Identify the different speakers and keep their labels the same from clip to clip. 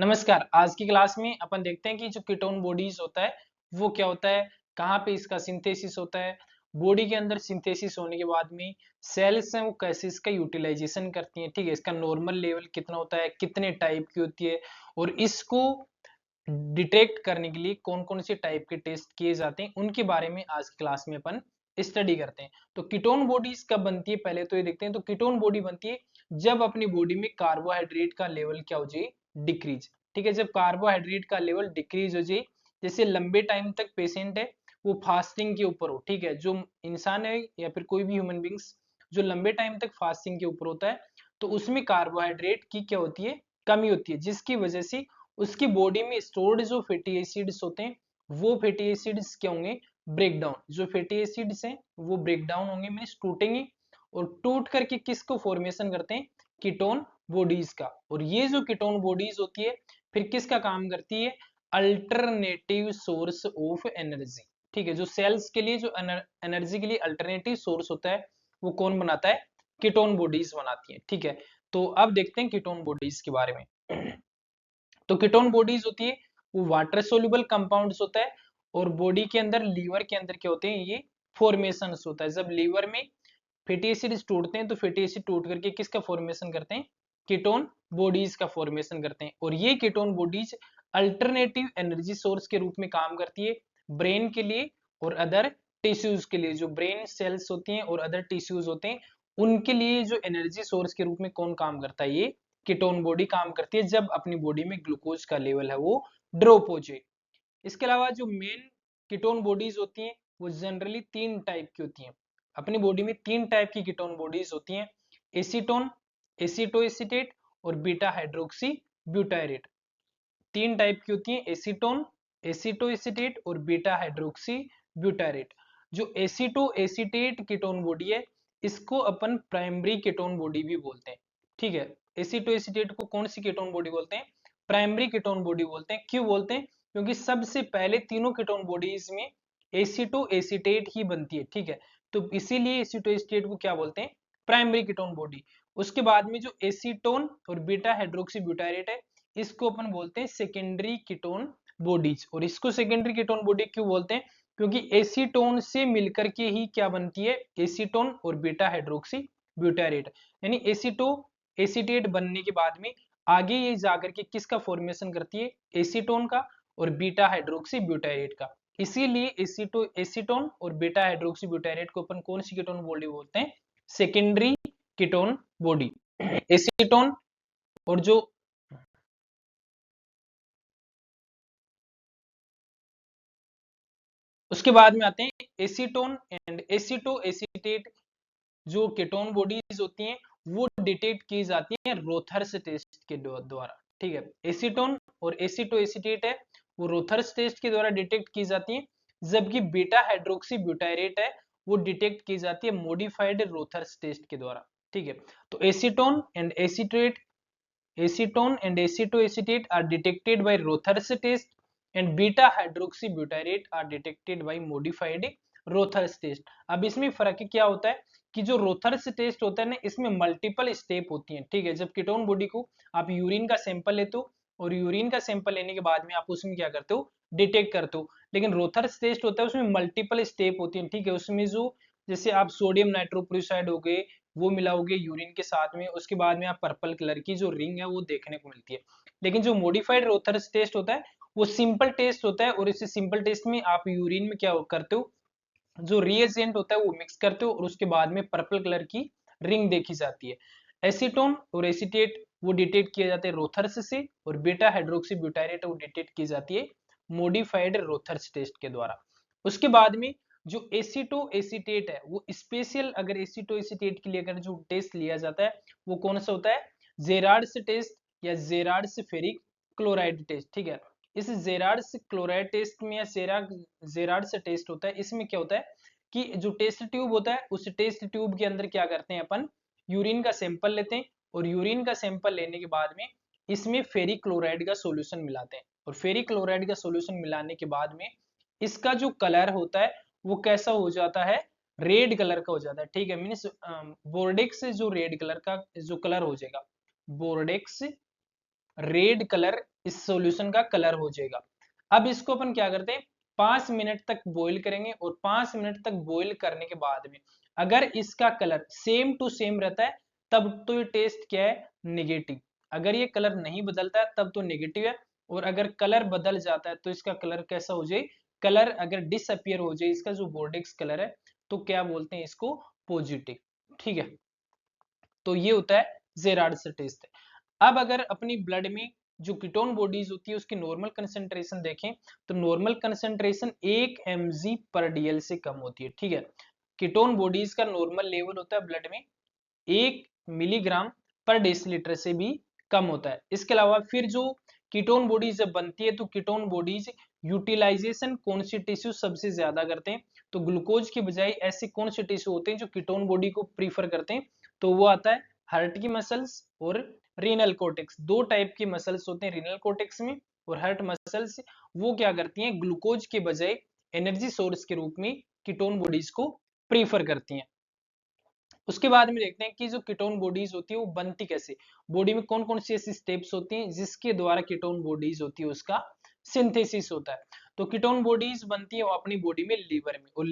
Speaker 1: नमस्कार। आज की क्लास में अपन देखते हैं कि जो कीटोन बॉडीज होता है वो क्या होता है, कहाँ पे इसका सिंथेसिस होता है, बॉडी के अंदर सिंथेसिस होने के बाद में सेल्स हैं वो कैसे इसका यूटिलाइजेशन करती हैं। ठीक है, इसका नॉर्मल लेवल कितना होता है, कितने टाइप की होती है और इसको डिटेक्ट करने के लिए कौन कौन से टाइप के टेस्ट किए जाते हैं, उनके बारे में आज की क्लास में अपन स्टडी करते हैं। तो कीटोन बॉडीज कब बनती है पहले तो ये देखते हैं। तो कीटोन बॉडी बनती है जब अपनी बॉडी में कार्बोहाइड्रेट का लेवल क्या हो जाए, डिक्रीज। ठीक है, जब कार्बोहाइड्रेट का लेवल डिक्रीज हो जाए, जैसे लंबे टाइम तक पेशेंट है वो फास्टिंग के ऊपर हो। ठीक है, जो इंसान है या फिर कोई भी ह्यूमन बींग्स जो लंबे टाइम तक फास्टिंग के ऊपर होता है तो उसमें कार्बोहाइड्रेट की क्या होती है, कमी होती है, जिसकी वजह से उसकी बॉडी में स्टोर्ड जो फैटी एसिड्स होते हैं वो फैटी एसिड्स क्या होंगे, ब्रेक डाउन। जो फैटी एसिड्स हैं वो ब्रेक डाउन होंगे, मींस टूटेंगे और टूट करके किसको फॉर्मेशन करते हैं, कीटोन बॉडीज का। और ये जो कीटोन बॉडीज होती है फिर किसका काम करती है, अल्टरनेटिव सोर्स ऑफ एनर्जी। ठीक है, जो सेल्स के लिए जो एनर्जी के लिए अल्टरनेटिव सोर्स होता है वो कौन बनाता है, कीटोन बॉडीज बनाती है। ठीक है, तो अब देखते हैं कीटोन बॉडीज के बारे में। तो कीटोन बॉडीज होती है वो वाटर सोल्यूबल कंपाउंड्स होता है और बॉडी के अंदर लीवर के अंदर क्या होते हैं, ये फॉर्मेशन होता है। जब लीवर में फैटी एसिड्स टूटते हैं तो फैटी एसिड टूट करके किसका फॉर्मेशन करते हैं, कीटोन बॉडीज का फॉर्मेशन करते हैं। और ये ketone bodies alternative energy source के रूप में काम करती है ब्रेन के लिए और अदर टिश्यूज के लिए। जो ब्रेन सेल्स होती हैं और अदर टिश्यूज होते हैं उनके लिए जो एनर्जी सोर्स के रूप में कौन काम करता है, ये कीटोन बॉडी काम करती है जब अपनी बॉडी में ग्लूकोज का लेवल है वो ड्रॉप हो जाए। इसके अलावा जो मेन कीटोन बॉडीज होती हैं वो जनरली तीन टाइप की होती हैं। अपनी बॉडी में तीन टाइप की कीटोन बॉडीज होती हैं, एसीटोन, एसीटोएसीटेट और बीटा हाइड्रोक्सी ब्यूटायरेट। तीन टाइप की होती हैं, एसीटोन, एसीटोएसीटेट और बीटा हाइड्रोक्सी ब्यूटायरेट। जो एसीटो एसीटेट कीटोन बॉडी है इसको अपन प्राइमरी कीटोन बॉडी भी बोलते हैं। ठीक है, एसीटो एसीटेट को कौन सी कीटोन बॉडी बोलते हैं, प्राइमरी कीटोन बॉडी बोलते हैं। क्यों बोलते हैं, क्योंकि सबसे पहले तीनों कीटोन बॉडीज में एसीटो एसीटेट ही बनती है। ठीक है, तो इसीलिए एसीटो एसीटेट को क्या बोलते हैं, प्राइमरी कीटोन बॉडी। उसके बाद में जो एसीटोन और बीटा हाइड्रोक्सी ब्यूटायरेट है इसको अपन बोलते हैं सेकेंडरी कीटोन बॉडीज। और इसको सेकेंडरी कीटोन बॉडी क्यों बोलते हैं, क्योंकि एसीटोन से मिलकर के ही क्या बनती है, एसीटोन और बीटा हाइड्रोक्सी ब्यूटायरेट। यानी एसीटो एसीटेट बनने के बाद में आगे ये जाकर के किसका फॉर्मेशन करती है, एसीटोन का और बीटा हाइड्रोक्सी ब्यूटायरेट का। इसीलिए एसीटो एसीटोन और बीटा हाइड्रोक्सी ब्यूटायरेट को अपन कौन सी कीटोन बॉडी बोलते हैं, सेकेंडरी कीटोन बॉडी। एसीटोन और जो उसके बाद में आते हैं एसीटोन एंड एसीटो एसीटेट। जो कीटोन बॉडीज होती हैं वो डिटेक्ट की जाती हैं रोथर्स टेस्ट के द्वारा। ठीक है, एसीटोन और एसीटो एसीटेट है वो रोथर्स टेस्ट के द्वारा डिटेक्ट की जाती है, जबकि बीटा हाइड्रोक्सी ब्यूटायरेट है वो डिटेक्ट की जाती है मॉडिफाइड रोथर्स टेस्ट के द्वारा। ठीक है, तो acetone and acetate acetone and acetoacetate are detected by Rothers test and beta hydroxybutyrate are detected by modified Rothers test। अब इसमें फर्क क्या होता है कि जो रोथर्स टेस्ट होता है ना इसमें मल्टीपल स्टेप होती हैं। ठीक है, जब कीटोन बॉडी को आप यूरिन का सैंपल लेते हो और यूरिन का सैंपल लेने के बाद में आप उसमें क्या करते हो, डिटेक्ट करते हो। लेकिन रोथर्स टेस्ट होता है उसमें मल्टीपल स्टेप होती है। ठीक है, उसमें जो जैसे आप सोडियम नाइट्रोक्लोराइड हो गए वो मिलाओगे यूरिन के साथ में, उसके बाद में आप पर्पल कलर की जो रिंग है वो देखने को मिलती है। लेकिन जो मॉडिफाइड रोथर्स टेस्ट होता है वो सिंपल टेस्ट होता है और इस सिंपल टेस्ट में आप यूरिन में क्या करते हो, जो रिएजेंट होता है वो मिक्स करते हो और उसके बाद में पर्पल कलर की रिंग देखी जाती है। एसीटोन और एसीटेट वो डिटेक्ट किए जाते हैं रोथर्स से और बीटा हाइड्रोक्सी ब्यूटायरेट वो डिटेक्ट की जाती है मॉडिफाइड रोथर्स टेस्ट के द्वारा। उसके बाद में जो एसीटो एसीटेट है वो स्पेशल, अगर एसीटो एसीटेट के लिए अगर जो टेस्ट लिया जाता है वो कौन सा होता है, जेरार्ड्स टेस्ट या जेरार्ड्स फेरिक क्लोराइड टेस्ट। ठीक है, इस जेरार्ड्स क्लोराइड टेस्ट में या जेरार्ड्स टेस्ट होता है, इसमें क्या होता है कि जो टेस्ट ट्यूब होता है उस टेस्ट ट्यूब के अंदर क्या करते हैं अपन, यूरिन का सैंपल लेते हैं और यूरिन का सैंपल लेने के बाद में इसमें फेरिक क्लोराइड का सॉल्यूशन मिलाते हैं और फेरिक क्लोराइड का सॉल्यूशन मिलाने के बाद में इसका जो कलर होता है वो कैसा हो जाता है, रेड कलर का हो जाता है। ठीक है, मीन्स बोर्डेक्स जो रेड कलर का जो कलर हो जाएगा, बोर्डेक्स रेड कलर इस सॉल्यूशन का कलर हो जाएगा। अब इसको अपन क्या करते हैं, 5 मिनट तक बॉईल करेंगे और 5 मिनट तक बॉईल करने के बाद में अगर इसका कलर सेम टू सेम रहता है तब तो ये टेस्ट क्या है, नेगेटिव। अगर ये कलर नहीं बदलता है तब तो नेगेटिव है, और अगर कलर बदल जाता है तो इसका कलर कैसा हो जाए, कलर अगर डिसअपियर हो जाए इसका जो बोर्डेक्स कलर है तो क्या बोलते हैं इसको, पॉजिटिव। ठीक है, तो ये होता है जेरार्ड टेस्ट। अब अगर अपनी ब्लड में जो कीटोन बॉडीज होती है उसकी नॉर्मल कंसेंट्रेशन देखें तो नॉर्मल कंसेंट्रेशन 1 mg/dl से कम होती है। ठीक है, कीटोन बॉडीज का नॉर्मल लेवल होता है ब्लड में 1 मिलीग्राम पर डेसीलीटर से भी कम होता है। इसके अलावा फिर जो कीटोन बॉडीज जब बनती है तो कीटोन बॉडीज यूटिलाइजेशन कौन सी टिश्यू सबसे ज्यादा करते हैं, तो ग्लूकोज की बजाय ऐसे कौन से टिश्यू होते हैं जो कीटोन बॉडी को प्रीफर करते हैं, तो वो आता है हार्ट की मसल्स और रीनल कोर्टेक्स। दो टाइप की मसल्स होते हैं रीनल कोर्टेक्स में और हार्ट मसल्स, वो क्या करती हैं ग्लूकोज के बजाय एनर्जी सोर्स के रूप में कीटोन बॉडीज को प्रीफर करती हैं। उसके बाद में देखते हैं कि जो कीटोन बॉडीज होती है वो बनती कैसे, बॉडी में कौन कौन सी ऐसी स्टेप्स होती हैं जिसके द्वारा कीटोन बॉडीज होती है उसका सिंथेसिस होता है। तो कीटोन बॉडीज बनती है वो अपनी बॉडी में लीवर में, और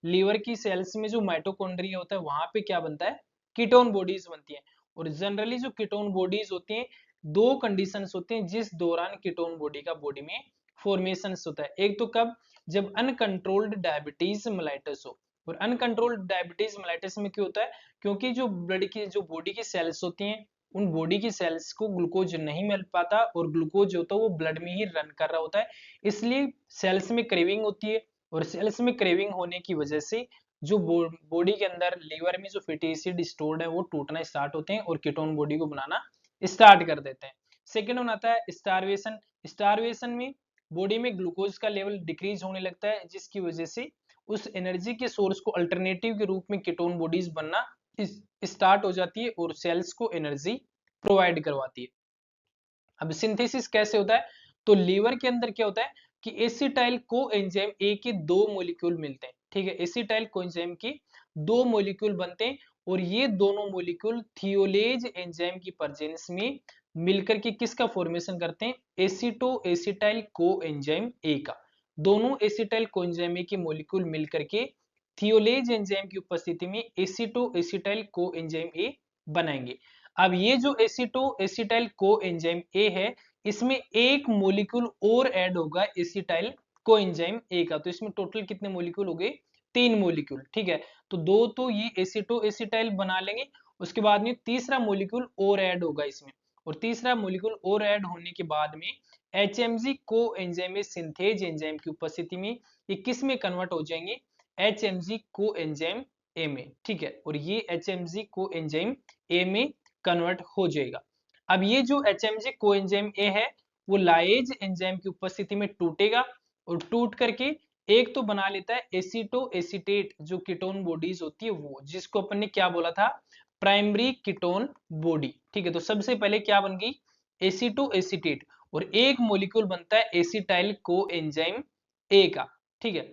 Speaker 1: लीवर की सेल्स में जो माइटोकॉन्ड्रिया होता है वहां पे क्या बनता है, कीटोन बॉडीज बनती है। और जनरली जो कीटोन बॉडीज होती हैं दो कंडीशंस होती हैं जिस दौरान कीटोन बॉडी का बॉडी में फॉर्मेशन होता है। एक तो कब, जब अनकंट्रोल्ड डायबिटीज मेलाइटस हो। और अनकंट्रोल्ड डायबिटीज मेलाइटिस में क्यों होता है, क्योंकि जो ब्लड की जो बॉडी की सेल्स होती हैं उन बॉडी की सेल्स को ग्लूकोज नहीं मिल पाता और ग्लूकोज जो होता है वो ब्लड में ही रन कर रहा होता है, इसलिए सेल्स में क्रेविंग होती है। और सेल्स में क्रेविंग होने की वजह से जो बॉडी के अंदर लीवर में जो फैटी एसिड स्टोर्ड है वो टूटना स्टार्ट होते हैं और कीटोन बॉडी को बनाना स्टार्ट कर देते हैं। सेकेंड वन आता है स्टारवेशन। स्टारवेशन में बॉडी में ग्लूकोज का लेवल डिक्रीज होने लगता है जिसकी वजह से उस एनर्जी के सोर्स को अल्टरनेटिव के रूप में कीटोन बॉडीज बनना स्टार्ट हो जाती है और सेल्स को एनर्जी प्रोवाइड करवाती है। अब सिंथेसिस कैसे होता है, तो लीवर के अंदर क्या होता है कि एसिटाइल कोएंजाइम ए के दो मॉलिक्यूल मिलते हैं। ठीक है, एसिटाइल कोएंजाइम के दो मॉलिक्यूल बनते हैं और ये दोनों मॉलिक्यूल थियोलेज एंजाइम की प्रेजेंस में मिलकर के किसका फॉर्मेशन करते हैं, एसिटो एसिटाइल कोएंजाइम ए का। दोनों एसिटाइल कोएंजाइम ए के मॉलिक्यूल मिलकर के थियोलेज एंजाइम की उपस्थिति में एसिटो एसिटाइल कोएंजाइम ए बनाएंगे। अब ये जो एसिटो एसिटाइल कोएंजाइम ए है इसमें एक मॉलिक्यूल और ऐड होगा एसिटाइल कोएंजाइम ए का, तो इसमें टोटल कितने मॉलिक्यूल हो गए, 3 मॉलिक्यूल। ठीक है, तो दो तो ये एसिटो एसिटाइल बना लेंगे, उसके बाद में तीसरा मॉलिक्यूल और ऐड होगा इसमें, और तीसरा मॉलिक्यूल और ऐड होने के बाद में HMG कोएंजाइम सिंथेज एंजाइम की उपस्थिति में ये किस में कन्वर्ट हो जाएंगे, HMG कोएंजाइम ए में। ठीक है, और ये HMG कोएंजाइम ए में कन्वर्ट हो जाएगा। अब ये जो HMG कोएंजाइम ए है वो लाएज एंजाइम की उपस्थिति में टूटेगा और टूट करके एक तो बना लेता है एसिटो एसिटेट जो कीटोन बॉडीज होती है वो, जिसको अपन ने क्या बोला था, प्राइमरी कीटोन बॉडी। ठीक है, तो सबसे पहले क्या बन गई, एसिटो एसिटेट, और एक मॉलिक्यूल बनता है एसिटाइल कोएंजाइम ए का। ठीक है,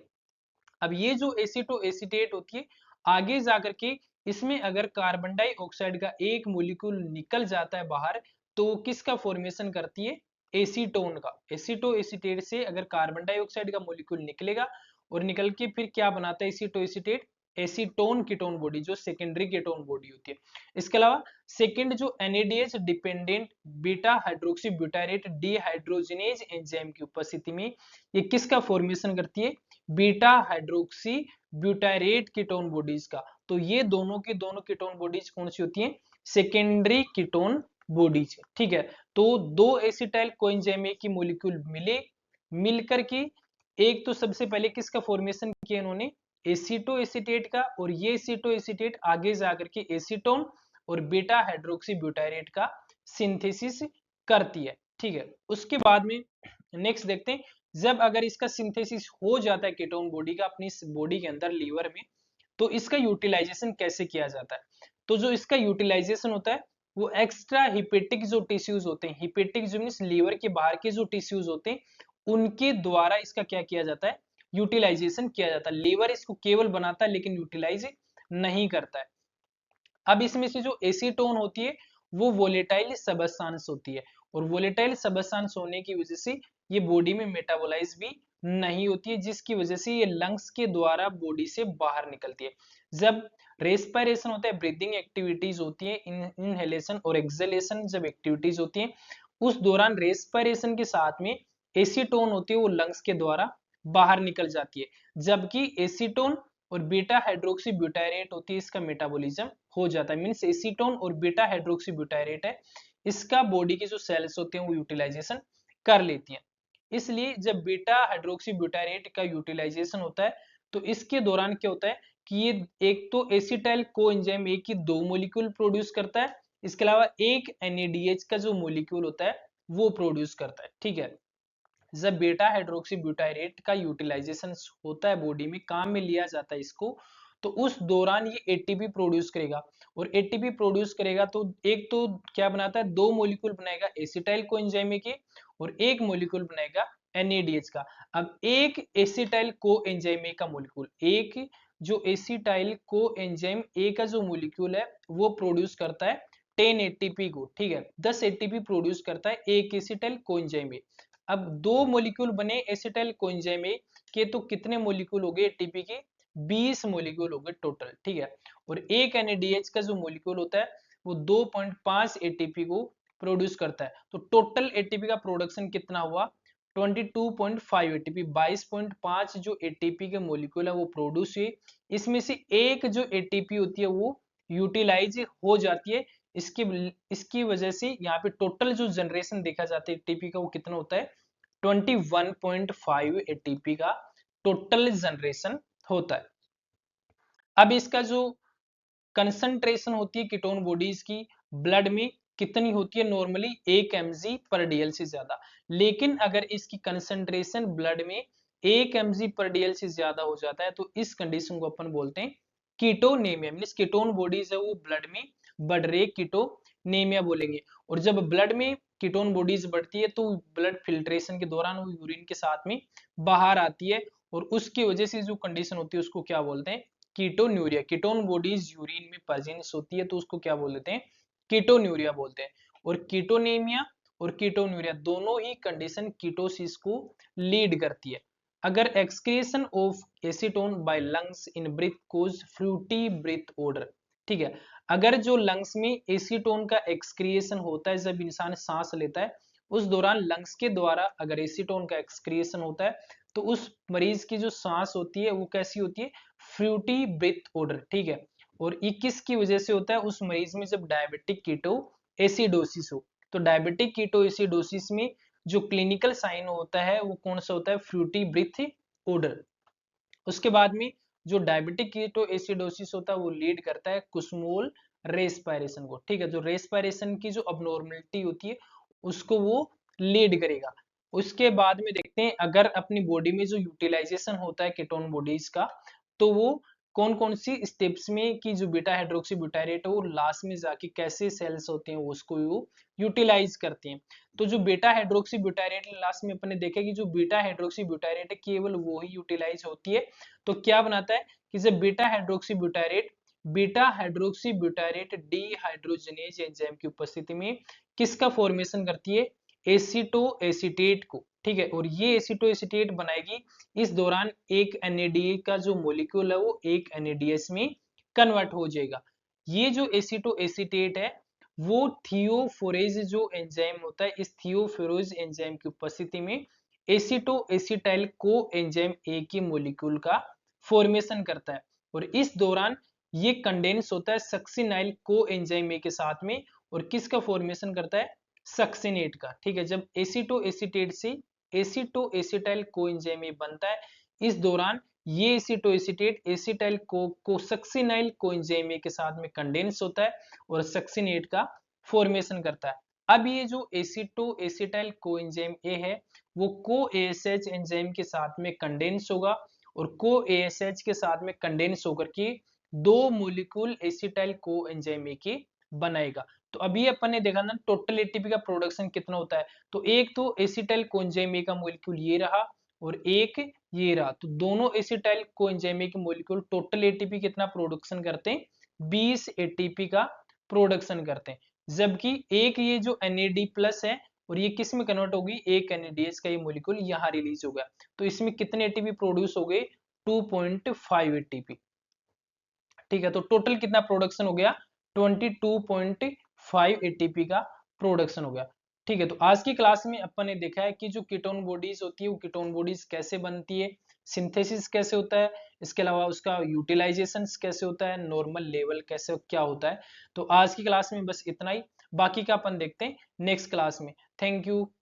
Speaker 1: अब ये जो एसिटो एसिटेट होती है आगे जाकर के इसमें अगर कार्बन डाइऑक्साइड का एक मॉलिक्यूल निकल जाता है बाहर तो किसका फॉर्मेशन करती है, एसीटोन का। एसिटो एसिटेट से अगर कार्बन डाइऑक्साइड का मॉलिक्यूल निकलेगा और निकल के फिर क्या बनाता है एसिटो एसिटेट, एसीटोन कीटोन बॉडी जो सेकेंडरी कीटोन बॉडी होती है। इसके अलावा सेकंड जो NADH dependent beta hydroxy butyrate dehydrogenase enzyme की उपस्थिति में ये किसका फॉर्मेशन करती है, beta hydroxy butyrate ketone bodies का। तो ये दोनों की दोनों कीटोन बॉडीज कौन सी होती हैं, सेकेंडरी कीटोन बॉडीज। ठीक है, तो दो एसिटाइल कोएंजाइम की मॉलिक्यूल मिलकर के एक तो सबसे पहले किसका फॉर्मेशन किया इन्होंने, एसिटो एसिटेट का, और ये एसिटो एसिटेट आगे जाकर के एसीटोन और बीटा हाइड्रोक्सी ब्यूटारेट का सिंथेसिस करती है। ठीक है, उसके बाद में नेक्स्ट देखते हैं जब अगर इसका सिंथेसिस हो जाता है कीटोन बॉडी का अपनी बॉडी के अंदर लीवर में, तो इसका यूटिलाइजेशन कैसे किया जाता है, तो जो इसका यूटिलाइजेशन होता है वो एक्स्ट्रा हिपेटिक जो टिश्यूज होते हैं, हिपेटिक जो मींस लीवर के बाहर के जो टिश्यूज होते हैं उनके द्वारा इसका क्या किया जाता है, यूटिलाइजेशन किया जाता है। लीवर इसको केवल बनाता है लेकिन यूटिलाइज नहीं करता है। अब इसमें से जो एसीटोन होती है वो वोलेटाइल सबस्टांस होती है, और वोलेटाइल सब्सटेंस होने की वजह से ये बॉडी में मेटाबोलाइज भी नहीं होती है, जिसकी वजह से ये लंग्स के द्वारा बॉडी से बाहर निकलती है। जब रेस्पिरेशन होता है, ब्रीदिंग एक्टिविटीज होती है, इनहेलेशन और एक्सहेलेशन जब एक्टिविटीज होती है, उस दौरान रेस्पिरेशन के साथ में एसीटोन होती है वो लंग्स के द्वारा बाहर निकल जाती है, जबकि एसीटोन और बीटा हाइड्रोक्सी ब्यूटायरेट होती है इसका मेटाबॉलिज्म हो जाता है। मींस एसीटोन और बीटा हाइड्रोक्सी ब्यूटायरेट है, इसका बॉडी की जो सेल्स होते हैं वो यूटिलाइजेशन कर लेती हैं। इसलिए जब बीटा हाइड्रोक्सी ब्यूटायरेट का यूटिलाइजेशन होता है तो इसके दौरान क्या होता है कि ये एक तो एसिटाइल कोएंजाइम एक ही 2 मॉलिक्यूल प्रोड्यूस करता है, इसके अलावा एक NADH का जो मॉलिक्यूल होता है वो प्रोड्यूस करता है। ठीक है, जब बीटा हाइड्रोक्सी ब्यूटायरेट का यूटिलाइजेशन होता है, बॉडी में काम में लिया जाता है इसको, तो उस दौरान ये एटीपी प्रोड्यूस करेगा, और एटीपी प्रोड्यूस करेगा तो एक तो क्या बनाता है, 2 मॉलिक्यूल बनाएगा एसिटाइल कोएंजाइम के और एक मॉलिक्यूल बनाएगा NADH का। अब एक एसिटाइल कोएंजाइम का मॉलिक्यूल, एक जो एसिटाइल कोएंजाइम ए का जो मॉलिक्यूल है वो प्रोड्यूस करता है 10 एटीपी को। ठीक है, 10 एटीपी प्रोड्यूस करता है एक एसिटाइल कोएंजाइम ए। अब 2 मॉलिक्यूल बने एसिटाइल कोएंजाइम ए के, तो कितने मॉलिक्यूल हो गए एटीपी के, 20 मॉलिक्यूल हो गए टोटल। ठीक है, और एक NADH का जो मॉलिक्यूल होता है वो 2.5 एटीपी को प्रोड्यूस करता है, तो टोटल एटीपी का प्रोडक्शन कितना हुआ, 22.5 एटीपी। 22.5 जो एटीपी के मॉलिक्यूल है वो प्रोड्यूस हुए, इसमें से एक जो एटीपी होती है वो यूटिलाइज हो जाती है। इसकी वजह से यहाँ पे टोटल जो जनरेशन देखा जाता है एटीपी का वो कितना होता है, 21.5 एटीपी का टोटल जनरेशन होता है। अब इसका जो कंसंट्रेशन होती है कीटोन बॉडीज की ब्लड में कितनी होती है, नॉर्मली 1 mg पर DL से ज्यादा। लेकिन अगर इसकी कंसंट्रेशन ब्लड में 1 mg पर DL से ज्यादा हो जाता है तो इस कंडीशन को अपन बोलते हैं कीटोनेमिया। मींस कीटोन बॉडीज है वो ब्लड में बढ़ रही, कीटोनेमिया बोलेंगे। और जब ब्लड में कीटोन बॉडीज बढ़ती है तो ब्लड फिल्ट्रेशन के दौरान वो यूरिन के साथ में बाहर आती है, और उसकी वजह से जो कंडीशन होती है उसको क्या बोलते हैं, कीटोन्यूरिया। कीटोन बॉडीज यूरिन में प्रेजेंस होती है तो उसको क्या बोलते हैं, कीटोन्यूरिया बोलते हैं। और कीटोनेमिया और कीटोन्यूरिया दोनों ही कंडीशन कीटोसिस को लीड करती है। अगर excretion of acetone by lungs in breath causes fruity breath odour. ठीक है, अगर जो लंग्स में एसीटोन का एक्सक्रिएशन होता है जब इंसान सांस लेता है, उस दौरान लंग्स के द्वारा अगर एसीटोन का एक्सक्रिएशन होता है तो उस मरीज की जो सांस होती है वो कैसी होती है, फ्रूटी ब्रीथ ऑर्डर। ठीक है, और ये किसकी वजह से होता है, उस मरीज में जब डायबिटिक कीटो एसिडोसिस हो। तो डायबिटिक कीटो एसिडोसिस में जो क्लिनिकल साइन होता है वो कौन सा होता है, फ्रूटी ब्रीथ ऑर्डर। उसके बाद में जो डायबिटिक कीटो एसिडोसिस होता है वो लीड करता है कुस्मोल रेस्पिरेशन को। ठीक है, जो रेस्पिरेशन की जो अबनॉर्मलिटी होती है उसको वो लीड करेगा। उसके बाद में देखते हैं अगर अपनी बॉडी में जो यूटिलाइजेशन होता है कीटोन बॉडीज का, तो वो कौन कौन सी स्टेप्स में की जो बीटा हाइड्रोक्सी ब्यूटायरेट है वो लास्ट में जाके कैसे सेल्स होते हैं वो उसको वो यूटिलाइज करते हैं। तो जो बीटा हाइड्रोक्सी ब्यूटायरेट लास्ट में अपने देखा कि जो बीटा हाइड्रोक्सी ब्यूटायरेट है केवल वो ही यूटिलाइज होती है। तो क्या बनाता है कि जब beta hydroxy butyrate dehydrogenase enzyme की उपस्थिति में किसका फॉर्मेशन करती है, एसीटो एसीटेट को। ठीक है, और ये एसीटो एसीटेट बनाएगी, इस दौरान एक NADH का जो मॉलिक्यूल है वो एक NADH में कन्वर्ट हो जाएगा। ये जो एसीटो एसीटेट है वो थियोफोरेज जो एंजाइम होता है, इस थियोफोरेज एंजाइम की उपस्थिति में aceto acetyl co enzyme A की मॉलिक्यूल का फॉर्मेशन करता है, और इस दौरान ये कंडेंस होता है सक्सिनाइल को एंजाइम ए के साथ में, और किसका फॉर्मेशन करता है, सक्सिनेट का। ठीक है, जब एसीटो एसीटेट से aceto acetyl co enzyme A बनता है, इस दौरान ये aceto acetate acetyl co succinyl को एंजाइम ए के साथ में कंडेंस होता है और सक्सिनेट का फॉर्मेशन करता है। अब ये जो aceto acetyl co enzyme A है वो को ASH एंजाइम के साथ में कंडेंस होगा, और को ASH के साथ में कंडेंस होकर के 2 molecule acetyl co enzyme A के बनाएगा। तो अभी अपन ने देखा ना टोटल एटीपी का प्रोडक्शन कितना होता है, तो एक तो एसिटाइल कोएंजाइम ए का मॉलिक्यूल ये रहा और एक ये रहा, तो दोनों एसिटाइल कोएंजाइम ए के मॉलिक्यूल टोटल एटीपी कितना प्रोडक्शन करते हैं, 20 एटीपी का प्रोडक्शन करते हैं। जबकि एक ये जो NAD+ है और ये किस में कन्वर्ट होगी, एक NADH का ये मॉलिक्यूल यहाँ रिलीज हो गया, तो इसमें कितने एटीपी प्रोड्यूस हो गए, 2.5 एटीपी। ठीक है, तो टोटल कितना प्रोडक्शन हो गया, 22.5 एटीपी का प्रोडक्शन हो गया। ठीक है, तो आज की क्लास में अपन ने देखा है कि जो कीटोन बॉडीज होती है वो कीटोन बॉडीज कैसे बनती है, सिंथेसिस कैसे होता है, इसके अलावा उसका यूटिलाइजेशन कैसे होता है, नॉर्मल लेवल कैसे क्या होता है। तो आज की क्लास में बस इतना ही, बाकी का अपन देखते हैं नेक्स्ट क्लास में। Thank you.